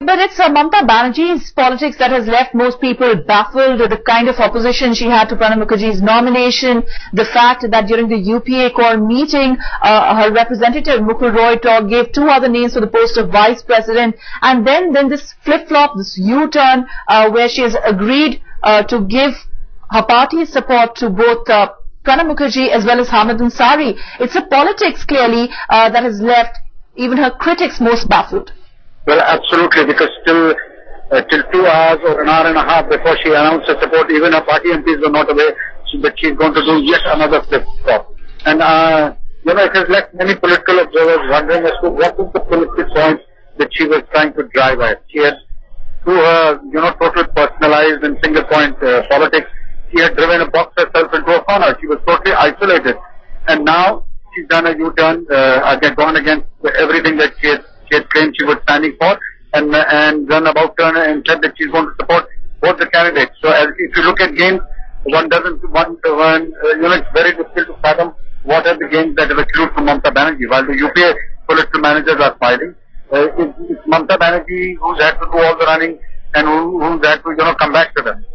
But it's Mamata Banerjee's politics that has left most people baffled. The kind of opposition she had to Pranab Mukherjee's nomination, the fact that during the UPA core meeting, her representative Mukul Roy gave two other names for the post of vice president, and then this flip-flop, this U-turn, where she has agreed to give her party's support to both Pranab Mukherjee as well as Hamid Ansari. It's a politics clearly that has left even her critics most baffled. Well, absolutely, because till 2 hours or an hour and a half before she announced her support, even her party MPs were not aware that she's going to do yet another flip-flop. And, it has left many political observers wondering as to what was the political point that she was trying to drive at. She had, through her, total personalized and single-point politics, she had driven a box herself into a corner. She was totally isolated. And now she's done a U-turn, gone against everything that she had claimed she was standing for, and done about turn and said that she's going to support both the candidates. So if you look at games, it's very difficult to fathom what are the games that have accrued from Mamata Banerjee. While the UPA political managers are fighting, it's Mamata Banerjee who's had to do all the running and who's had to come back to them.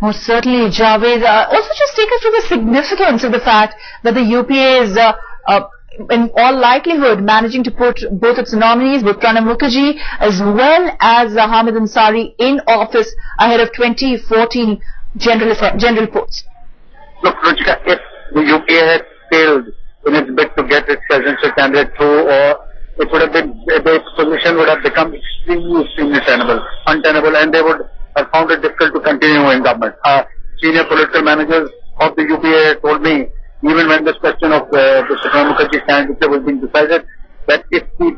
Most certainly, Javed. Also, just take us through the significance of the fact that the UPA is in all likelihood managing to put both its nominees, both Pranab Mukherjee as well as Hamid Ansari, in office ahead of 2014 general polls. Look, Ruchika, if the UPA had failed in its bid to get its presidential candidate through, or it would have been, the position would have become extremely untenable, and they would have found it difficult to continue in government. Senior political managers of the UPA told me, even when this question of Mr. Pranab Mukherjee's candidature was being decided, that if we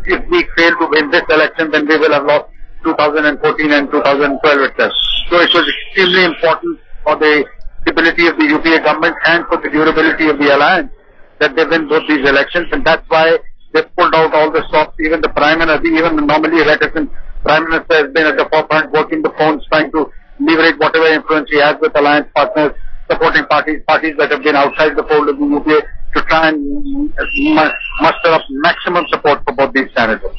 fail to win this election, then we will have lost 2014 and 2012 itself. So it was extremely important for the stability of the UPA government and for the durability of the alliance that they win both these elections, and that's why they pulled out all the stops. Even the Prime Minister, even the normally reticent Prime Minister, has been at the forefront, working the phones, trying to leverage whatever influence he has with alliance partners, supporting parties that have been outside the fold of the UPA, to try and muster up maximum support for both these candidates.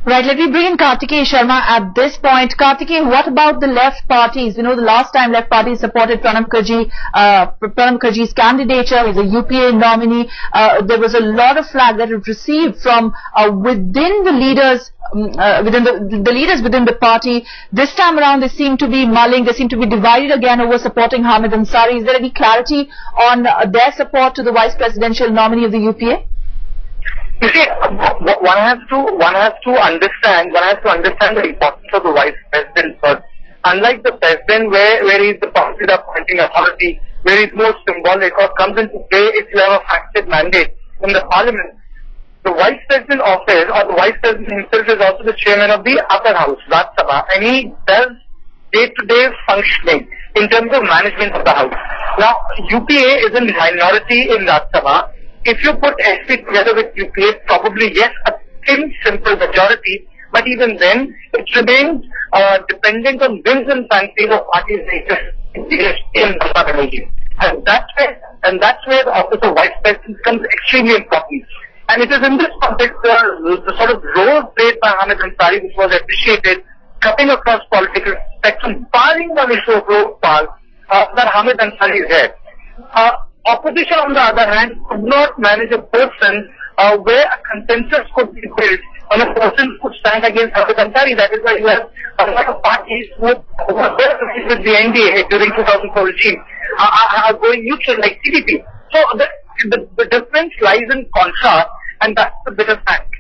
Right, let me bring in Kartikeya Sharma at this point. Kartikeya, what about the left parties? The last time left parties supported Pranab Mukherjee's candidature. He's a UPA nominee. There was a lot of flack that it received from within the leaders, within the party. This time around, they seem to be mulling. They seem to be divided again over supporting Hamid Ansari. Is there any clarity on their support to the vice presidential nominee of the UPA? You see, one has to understand the importance of the vice president first. Unlike the president, where he's the party appointing authority, where he's more symbolic or comes into play if you have a facultative mandate in the parliament, the vice president office, or the vice president himself, is also the chairman of the upper house, Rajya Sabha, and he does day-to-day functioning in terms of management of the house. Now, UPA is a minority in Rajya Sabha. If you put SP together with UPA, probably yes, a thin, simple majority, but even then, it remains dependent on whims and fancies of parties in Mamata Banerjee. And that's where the office of vice president becomes extremely important. And it is in this context the sort of role played by Hamid Ansari, which was appreciated, cutting across political spectrum, barring one issue of road path, that Hamid Ansari is there. Opposition, on the other hand, could not manage a person where a consensus could be built on a person who could stand against Hamid Ansari. That is why you have a lot of parties who were there with the NDA during 2004 regime are going neutral, like CDP. So the difference lies in contrast, and that's the bitter fact.